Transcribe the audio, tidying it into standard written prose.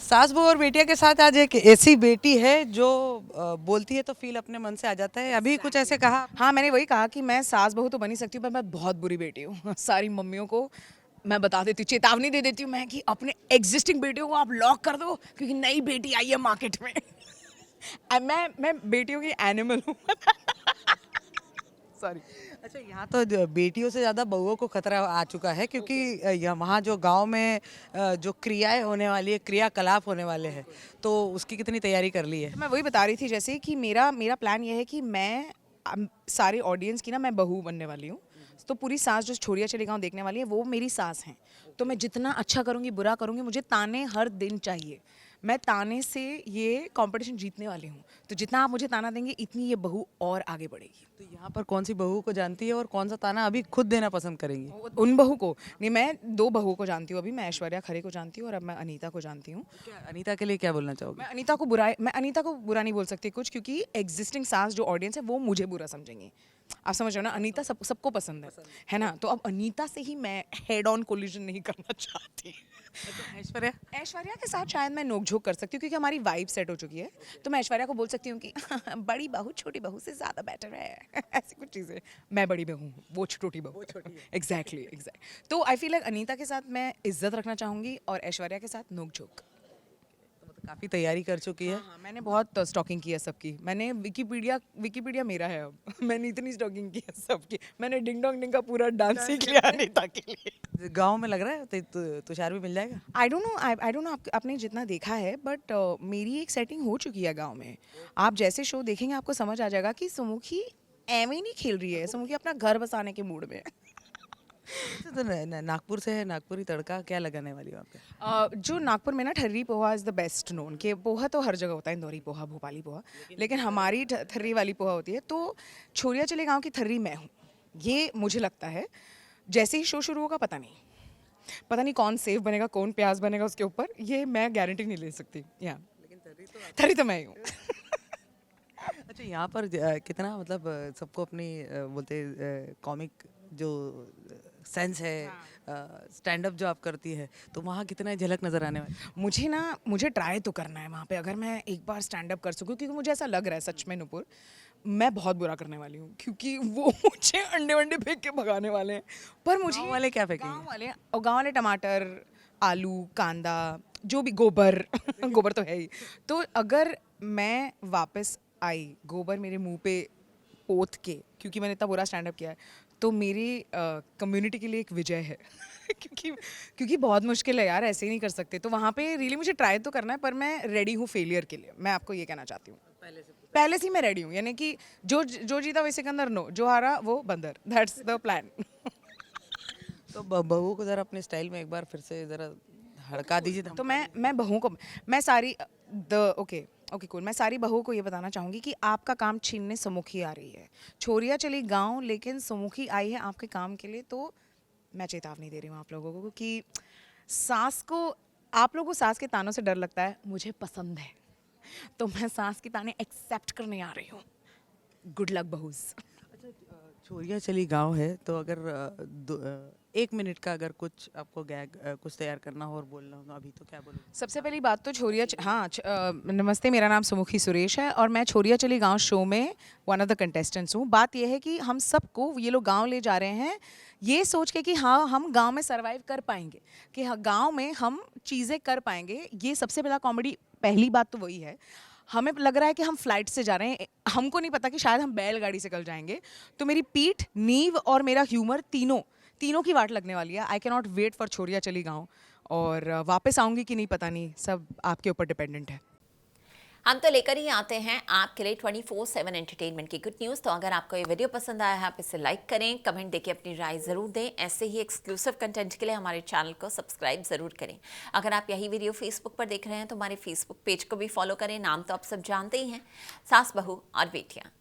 सास बहू और बेटिया के साथ आज एक ऐसी बेटी है जो बोलती है तो फील अपने मन से आ जाता है। अभी कुछ ऐसे कहा। हाँ, मैंने वही कहा कि मैं सास बहू तो बनी सकती हूँ पर मैं बहुत बुरी बेटी हूँ। सारी मम्मियों को मैं बता देती हूँ, चेतावनी दे देती हूँ मैं कि अपने एग्जिस्टिंग बेटियों को आप लॉक कर दो क्योंकि नई बेटी आई है मार्केट में। मैं बेटियों की एनिमल हूँ। सॉरी। अच्छा, यहाँ तो बेटियों से ज़्यादा बहुओं को खतरा आ चुका है क्योंकि वहाँ जो गांव में जो क्रियाएं होने वाली है, क्रियाकलाप होने वाले हैं, तो उसकी कितनी तैयारी कर ली है? तो मैं वही बता रही थी जैसे कि मेरा मेरा प्लान ये है कि मैं सारे ऑडियंस की ना मैं बहू बनने वाली हूँ। तो पूरी सास जो छोरिया चली गाँव देखने वाली है वो मेरी सास हैं। तो मैं जितना अच्छा करूँगी बुरा करूँगी, मुझे ताने हर दिन चाहिए। मैं ताने से ये कंपटीशन जीतने वाली हूँ। तो जितना आप मुझे ताना देंगे इतनी ये बहू और आगे बढ़ेगी। तो यहाँ पर कौन सी बहू को जानती है और कौन सा ताना अभी खुद देना पसंद करेंगी? उन बहू को नहीं, मैं दो बहुओं को जानती हूँ अभी। मैं ऐश्वर्या खरे को जानती हूँ और अब मैं अनीता को जानती हूँ। क्या अनीता के लिए क्या बोलना चाहोगे? मैं अनीता को बुरा नहीं बोल सकती कुछ, क्योंकि एग्जिस्टिंग सास जो ऑडियंस है वो मुझे बुरा समझेंगे। आप समझ रहे हो ना, अनीता सबको पसंद है ना। तो अब अनीता से ही मैं हेड ऑन कोलिजन नहीं करना चाहती। तो ऐश्वर्या? ऐश्वर्या के साथ शायद मैं नोकझोंक कर सकती हूँ क्योंकि हमारी वाइब सेट हो चुकी है। तो मैं ऐश्वर्या को बोल सकती हूँ कि बड़ी बहू छोटी बहू से ज़्यादा बेटर है। ऐसी कुछ चीज़ें। मैं बड़ी बहू हूँ, वो छोटी बहू। एग्जैक्टली। तो आई फील लाइक अनीता के साथ मैं इज्जत रखना चाहूँगी और ऐश्वर्या के साथ नोकझोंक। तो काफ़ी तैयारी कर चुकी है। हाँ, मैंने बहुत स्टॉकिंग की है सबकी। मैंने विकीपीडिया मेरा है अब। मैंने इतनी स्टॉकिंग की है सबकी। मैंने डिंग डोंग डिंग का पूरा डांस सीख लिया अनीता के लिए। गांव में लग रहा है तुषार भी मिल जाएगा। आई डोंट नो आपने जितना देखा है, बट मेरी एक सेटिंग हो चुकी है गांव में। आप जैसे शो देखेंगे आपको समझ आ जाएगा कि सुमुखी एਵੇਂ नहीं खेल रही है। सुमुखी अपना घर बसाने के मूड में है। तो नागपुर से है, नागपुरी तड़का क्या लगाने वाली हो वहाँ पे? जो नागपुर में ना ठर्री poha is the best known. कि पोहा तो हर जगह होता है, इंदौरी पोहा, भोपाली पोहा, लेकिन हमारी थर्री वाली पोहा होती है। तो छोरिया चले गांव की थर्री मैं हूँ, ये मुझे लगता है। जैसे ही शो शुरू होगा पता नहीं कौन सेव बनेगा कौन प्याज बनेगा उसके ऊपर, ये मैं गारंटी नहीं ले सकती। यहाँ थर्री तो मैं ही हूँ। अच्छा, यहाँ पर कितना मतलब सबको अपनी बोलते कॉमिक जो सेंस है, स्टैंड अप जो आप करती है, तो वहाँ कितना झलक नजर आने वाली? मुझे ट्राई तो करना है वहाँ पे, अगर मैं एक बार स्टैंड अप कर सकूँ, क्योंकि मुझे ऐसा लग रहा है सच में नुपुर मैं बहुत बुरा करने वाली हूँ, क्योंकि वो मुझे अंडे वंडे फेंक के भगाने वाले हैं। पर मुझे गाँव वाले क्या फेंकेंगे? गाँव वाले टमाटर, आलू, कांदा, जो भी गोबर। गोबर तो है ही। तो अगर मैं वापस आई गोबर मेरे मुंह पे पोत के, क्योंकि मैंने इतना बुरा स्टैंड अप किया है, तो मेरी कम्युनिटी के लिए एक विजय है। क्योंकि बहुत मुश्किल है यार, ऐसे ही नहीं कर सकते। तो वहाँ पे रियली मुझे ट्राई तो करना है, पर मैं रेडी हूँ फेलियर के लिए। मैं आपको ये कहना चाहती हूँ, पहले से ही मैं रेडी हूँ। यानी कि जो जीता वही सिकंदर, नो, जो हारा वो बंदर। That's the plan. तो बहू को जरा अपने स्टाइल में एक बार फिर से जरा हड़का दीजिए। तो मैं बहू को मैं सारी द ओके ओके कूल मैं सारी बहू को ये बताना चाहूँगी कि आपका काम छीनने सुमुखी आ रही है। छोरिया चली गांव, लेकिन सुमुखी आई है आपके काम के लिए। तो मैं चेतावनी दे रही हूँ आप लोगों को कि सास को आप लोगों को सास के तानों से डर लगता है, मुझे पसंद है। तो मैं सास के ताने एक्सेप्ट करने आ रही हूँ। गुड लक बहूज। छोरिया चली गांव है, तो अगर 1 मिनट का अगर कुछ आपको गैग कुछ तैयार करना हो और बोलना हो, तो अभी तो क्या बोलूँ? सबसे पहली बात तो नमस्ते, मेरा नाम सुमुखी सुरेश है और मैं छोरिया चली गांव शो में वन ऑफ द कंटेस्टेंट्स हूँ। बात यह है कि हम सबको ये लोग गांव ले जा रहे हैं ये सोच के कि हाँ हम गांव में सरवाइव कर पाएंगे, कि हाँ गांव में हम चीज़ें कर पाएंगे। ये सबसे पहला कॉमेडी, पहली बात तो वही है। हमें लग रहा है कि हम फ्लाइट से जा रहे हैं, हमको नहीं पता कि शायद हम बैलगाड़ी से कल जाएंगे। तो मेरी पीठ, नींव और मेरा ह्यूमर तीनों की वाट लगने वाली है। I can not wait for Chhoriyan Chali गाँव। और वापस आऊँगी कि नहीं पता नहीं, सब आपके ऊपर डिपेंडेंट है। हम तो लेकर ही आते हैं आपके लिए 24/7 एंटरटेनमेंट की गुड न्यूज़। तो अगर आपको ये वीडियो पसंद आया है आप इसे लाइक करें, कमेंट देके अपनी राय ज़रूर दें। ऐसे ही एक्सक्लूसिव कंटेंट के लिए हमारे चैनल को सब्सक्राइब ज़रूर करें। अगर आप यही वीडियो फेसबुक पर देख रहे हैं तो हमारे फेसबुक पेज को भी फॉलो करें। नाम तो आप सब जानते ही हैं, सास बहू और बेटियाँ।